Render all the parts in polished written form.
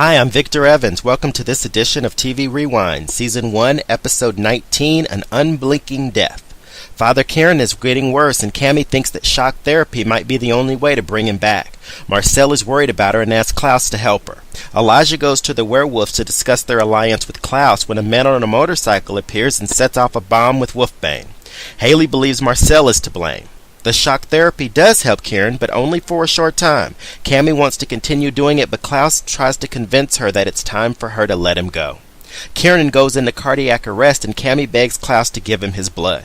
Hi, I'm Victor Evans. Welcome to this edition of TV Rewind, Season 1, Episode 19, An Unblinking Death. Father Karen is getting worse, and Cammy thinks that shock therapy might be the only way to bring him back. Marcel is worried about her and asks Klaus to help her. Elijah goes to the werewolves to discuss their alliance with Klaus when a man on a motorcycle appears and sets off a bomb with Wolfbane. Haley believes Marcel is to blame. The shock therapy does help Karen, but only for a short time. Cammy wants to continue doing it, but Klaus tries to convince her that it's time for her to let him go. Kieran goes into cardiac arrest, and Cammy begs Klaus to give him his blood.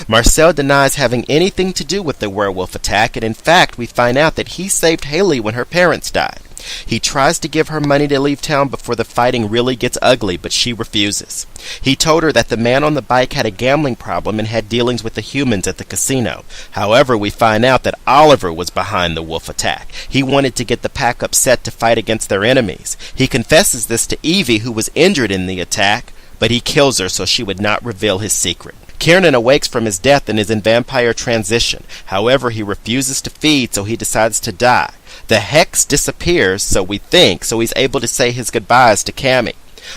Marcel denies having anything to do with the werewolf attack, and in fact, we find out that he saved Haley when her parents died. He tries to give her money to leave town before the fighting really gets ugly, but she refuses. He told her that the man on the bike had a gambling problem and had dealings with the humans at the casino. However, we find out that Oliver was behind the wolf attack. He wanted to get the pack upset to fight against their enemies. He confesses this to Evie, who was injured in the attack, but he kills her so she would not reveal his secret. Kieran awakes from his death and is in vampire transition. However, he refuses to feed, so he decides to die. The hex disappears, so he's able to say his goodbyes to Cammy.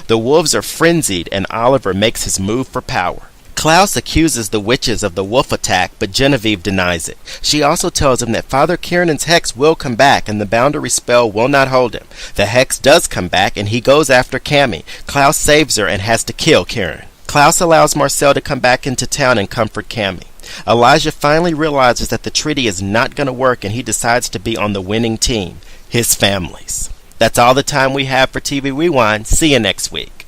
The wolves are frenzied, and Oliver makes his move for power. Klaus accuses the witches of the wolf attack, but Genevieve denies it. She also tells him that Father Kieran's hex will come back, and the boundary spell will not hold him. The hex does come back, and he goes after Cammy. Klaus saves her and has to kill Kieran. Klaus allows Marcel to come back into town and comfort Cammy. Elijah finally realizes that the treaty is not going to work, and he decides to be on the winning team, his family's. That's all the time we have for TV Rewind. See you next week.